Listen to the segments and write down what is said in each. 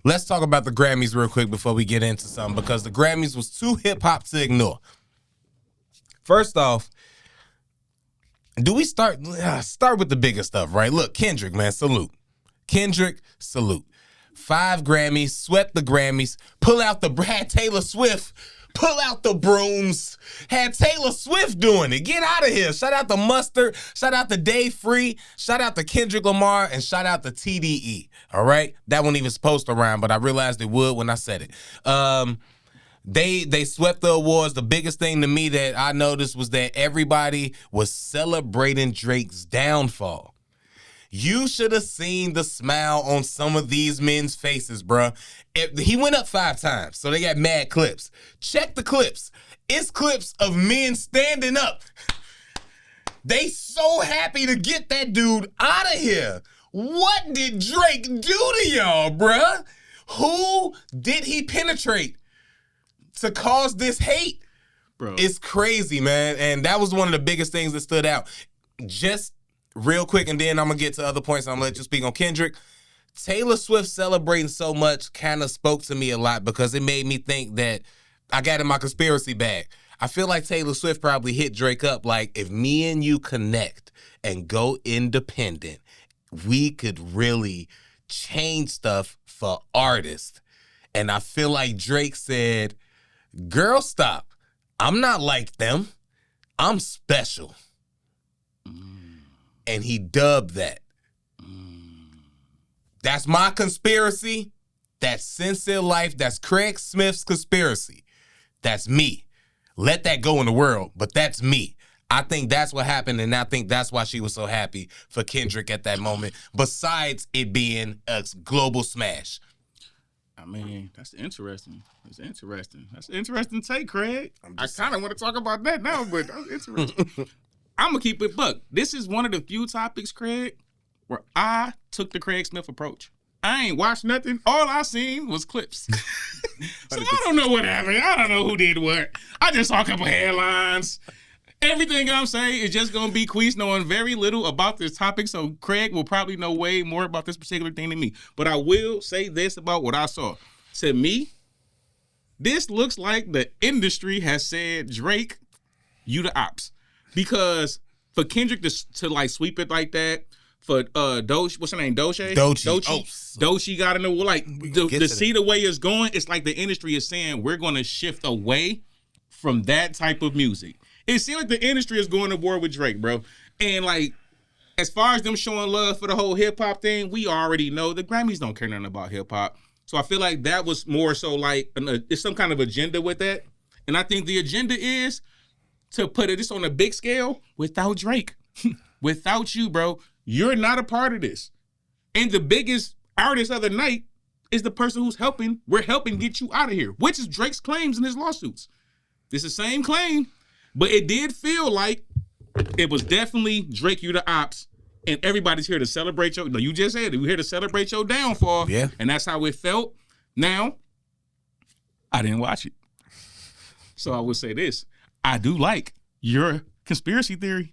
let's talk about the Grammys real quick before we get into something, because the Grammys was too hip-hop to ignore. First off, do we start with the biggest stuff, right? Look, Kendrick, man, salute. Kendrick, salute. 5 Grammys, swept the Grammys, had Taylor Swift pull out the brooms, had Taylor Swift doing it. Get out of here. Shout out to Mustard, shout out to Dave Free, shout out to Kendrick Lamar, and shout out to TDE, all right? That wasn't even supposed to rhyme, but I realized it would when I said it. They swept the awards. The biggest thing to me that I noticed was that everybody was celebrating Drake's downfall. You should have seen the smile on some of these men's faces, bruh. He went up 5 times, so they got mad clips. Check the clips. It's clips of men standing up. They so happy to get that dude out of here. What did Drake do to y'all, bruh? Who did he penetrate to cause this hate? Bro. It's crazy, man. And that was one of the biggest things that stood out. Just real quick, and then I'm going to get to other points. I'm going to let you speak on Kendrick. Taylor Swift celebrating so much kind of spoke to me a lot, because it made me think that I got in my conspiracy bag. I feel like Taylor Swift probably hit Drake up like, if me and you connect and go independent, we could really change stuff for artists. And I feel like Drake said, girl, stop. I'm not like them. I'm special. And he dubbed that. That's my conspiracy. That's Sincere Life. That's Craig Smith's conspiracy. That's me. Let that go in the world, but that's me. I think that's what happened, and I think that's why she was so happy for Kendrick at that moment, besides it being a global smash. I mean, that's interesting. That's an interesting take, Craig. I kind of want to talk about that now, but that's interesting. I'm going to keep it buck. This is one of the few topics, Craig, where I took the Craig Smith approach. I ain't watched nothing. All I seen was clips. So I don't know what happened. I don't know who did what. I just saw a couple headlines. Everything I'm saying is just going to be Quis knowing very little about this topic, so Craig will probably know way more about this particular thing than me. But I will say this about what I saw. To me, this looks like the industry has said, Drake, you the ops. Because for Kendrick to like sweep it like that, for Doechii, what's her name? Doechii? Doechii got in the like to see the way it's going. It's like the industry is saying we're going to shift away from that type of music. It seems like the industry is going to war with Drake, bro. And like, as far as them showing love for the whole hip hop thing, we already know the Grammys don't care nothing about hip hop. So I feel like that was more so like it's some kind of agenda with that. And I think the agenda is to put this on a big scale without Drake. Without you, bro. You're not a part of this. And the biggest artist of the night is the person who's we're helping get you out of here, which is Drake's claims in his lawsuits. It's the same claim, but it did feel like it was definitely Drake, you the ops, and everybody's here to celebrate you just said it, we're here to celebrate your downfall. Yeah. And that's how it felt. Now, I didn't watch it. So I would say this. I do like your conspiracy theory,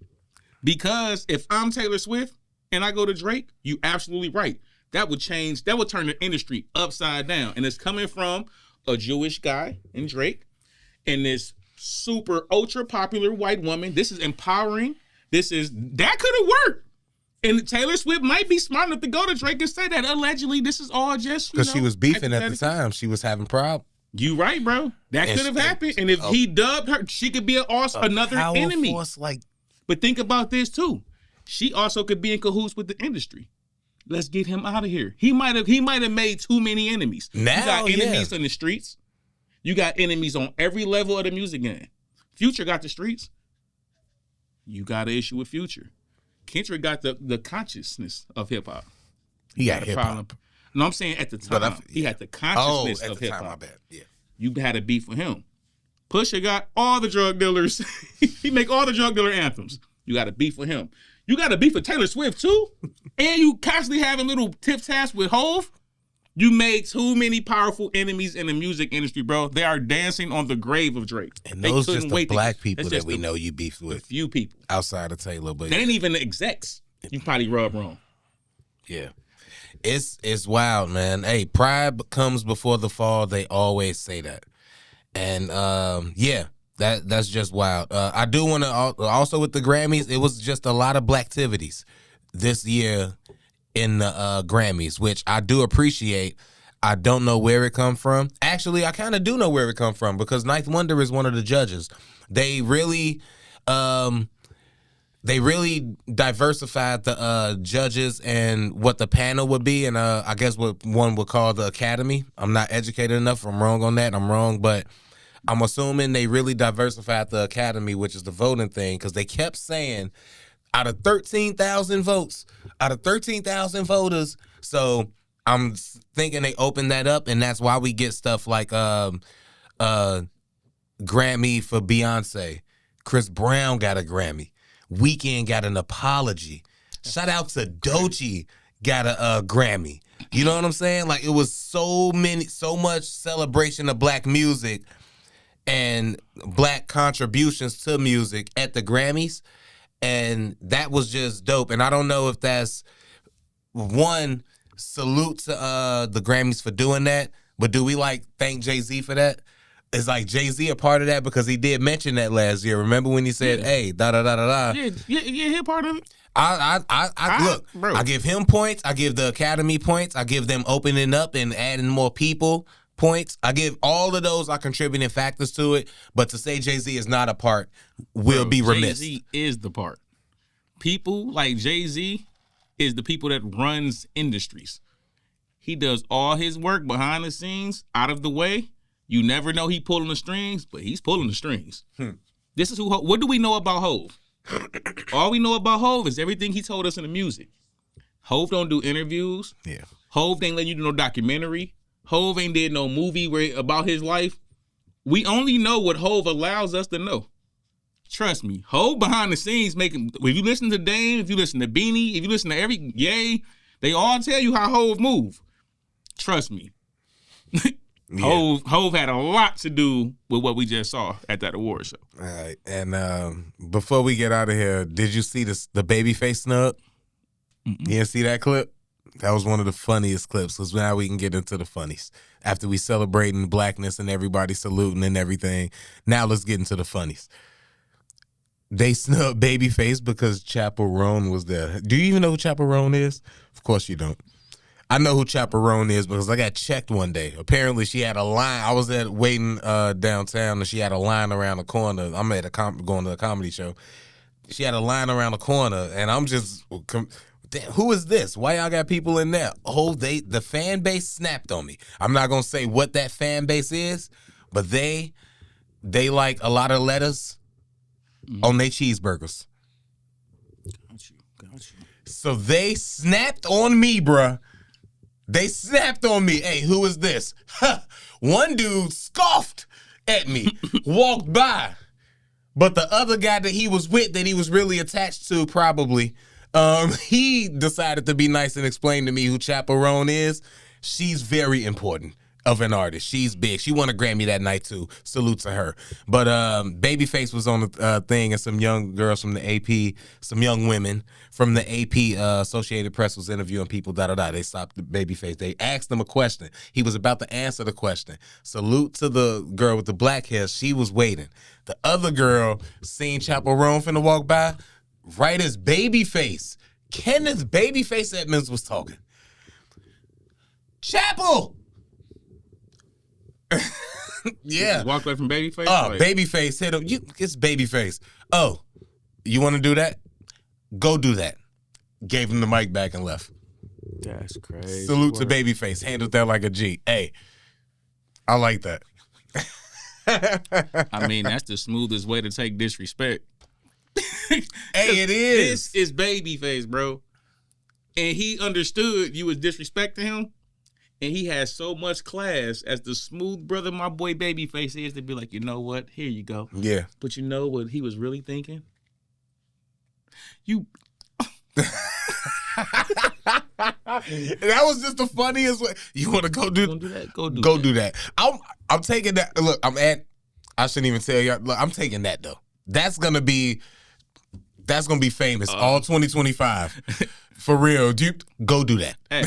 because if I'm Taylor Swift and I go to Drake, you absolutely right. That would turn the industry upside down. And it's coming from a Jewish guy in Drake and this super ultra popular white woman. This is empowering. That could have worked. And Taylor Swift might be smart enough to go to Drake and say that allegedly this is all just, because she was beefing at the time. She was having problems. You right, bro. That could have happened. And if he dubbed her, she could be another enemy. Force, but think about this too. She also could be in cahoots with the industry. Let's get him out of here. He might have made too many enemies. Now, you got enemies in the streets. You got enemies on every level of the music game. Future got the streets. You got an issue with Future. Kendrick got the consciousness of hip hop. He got hip hop. No, I'm saying at the time he had the consciousness of hip hop. My bad. Yeah. You had a beef with him. Pusha got all the drug dealers. He make all the drug dealer anthems. You got a beef with him. You got a beef with Taylor Swift too, and you constantly having little tip taps with Hov. You made too many powerful enemies in the music industry, bro. They are dancing on the grave of Drake. And those just the black people that we know you beefed with. A few people outside of Taylor, but they ain't even the execs. You probably rub wrong. Yeah. It's wild, man. Hey, pride comes before the fall. They always say that, and yeah, that's just wild. I do want to also with the Grammys. It was just a lot of blacktivities this year in the Grammys, which I do appreciate. I don't know where it come from. Actually, I kind of do know where it come from because Ninth Wonder is one of the judges. They really diversified the judges and what the panel would be, and I guess what one would call the Academy. I'm not educated enough. If I'm wrong on that, I'm wrong, but I'm assuming they really diversified the Academy, which is the voting thing, because they kept saying out of 13,000 votes, out of 13,000 voters, so I'm thinking they opened that up, and that's why we get stuff like Grammy for Beyonce. Chris Brown got a Grammy. Weeknd got an apology. Shout out to Doechii got a Grammy. You know what I'm saying? Like, it was so much celebration of black music and black contributions to music at the Grammys, and that was just dope. And I don't know if that's one. Salute to the Grammys for doing that, but do we thank Jay-Z for that? Is Jay-Z a part of that? Because he did mention that last year. Remember when he said, "Hey, da da da da da." Yeah, he part of it. I look, bro. I give him points. I give the Academy points. I give them opening up and adding more people points. I give all of those are contributing factors to it. But to say Jay-Z is not a part will be remiss. Jay-Z is the part. People like Jay-Z is the people that runs industries. He does all his work behind the scenes, out of the way. You never know he pulling the strings, but he's pulling the strings. This is what do we know about Hov? All we know about Hov is everything he told us in the music. Hov don't do interviews. Yeah. Hov ain't letting you do no documentary. Hov ain't did no movie about his life. We only know what Hov allows us to know. Trust me, Hov behind the scenes making. If you listen to Dame, if you listen to Beanie, if you listen to Ye, they all tell you how Hov move. Trust me, yeah. Hov had a lot to do with what we just saw at that award show. All right, and before we get out of here, did you see the Babyface snub? You didn't see that clip? That was one of the funniest clips, because now we can get into the funnies. After we celebrating blackness and everybody saluting and everything, now let's get into the funnies. They snubbed Babyface because Chappell Roan was there. Do you even know who Chappell Roan is? Of course you don't. I know who Chappell Roan is because I got checked one day. Apparently she had a line. I was waiting downtown, and she had a line around the corner. I'm at going to a comedy show. She had a line around the corner, and I'm just, who is this? Why y'all got people in there? Oh, the fan base snapped on me. I'm not gonna say what that fan base is, but they like a lot of letters on their cheeseburgers. Got you. So they snapped on me, bruh. They snapped on me. Hey, who is this? One dude scoffed at me, walked by. But the other guy that he was with, that he was really attached to probably, he decided to be nice and explain to me who Chappell Roan is. She's very important of an artist. She's big. She won a Grammy that night too. Salute to her. But Babyface was on the thing, and some young girls from the AP, some young women from the AP Associated Press was interviewing people. They stopped the Babyface. They asked him a question. He was about to answer the question. Salute to the girl with the black hair. She was waiting. The other girl seen Chappell Roan finna walk by. Right as Babyface, Kenneth Babyface Edmonds was talking. Chappell! Yeah. Walked away from Babyface? Oh, Babyface hit him. It's Babyface. Oh, you want to do that? Go do that. Gave him the mic back and left. That's crazy. Salute to Babyface. Handled that like a G. Hey, I like that. I mean, that's the smoothest way to take disrespect. Hey, it is. This is Babyface, bro. And he understood you was disrespecting him. And he has so much class as the smooth brother my boy Babyface is to be like, you know what? Here you go. Yeah. But you know what he was really thinking? That was just the funniest way. You want to go do that? Go do that. I'm taking that. Look, I shouldn't even tell y'all. Look, I'm taking that though. That's gonna be famous all 2025. For real, dude, go do that. Hey,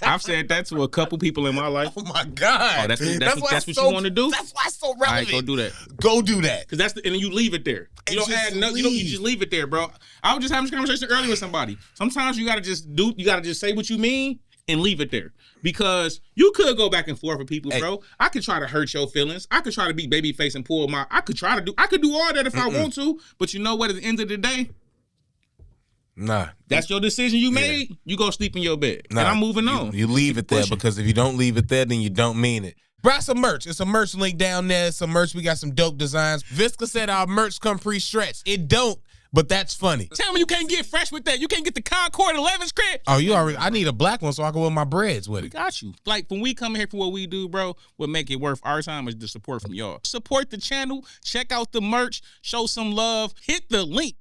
I've said that to a couple people in my life. Oh my God. Oh, that's what you want to do? That's why it's so relevant. All right, go do that. Go do that. Cause and then you leave it there. You don't add nothing. You just leave it there, bro. I was just having this conversation earlier with somebody. Sometimes you gotta just say what you mean and leave it there. Because you could go back and forth with people, bro. I could try to hurt your feelings. I could try to be babyface and pull I could do all that if I want to. But you know what? At the end of the day, nah. That's your decision you made. Yeah. You go sleep in your bed. Nah, and I'm moving on. You leave it there because if you don't leave it there, then you don't mean it. Buy some merch. It's a merch link down there. Some merch. We got some dope designs. Visca said our merch come pre-stretched. It don't, but that's funny. Tell me you can't get fresh with that. You can't get the Concord 11 script. Oh, you already. I need a black one so I can wear my breads with it. Got you. Like when we come here for what we do, bro, what make it worth our time is the support from y'all. Support the channel. Check out the merch. Show some love. Hit the link.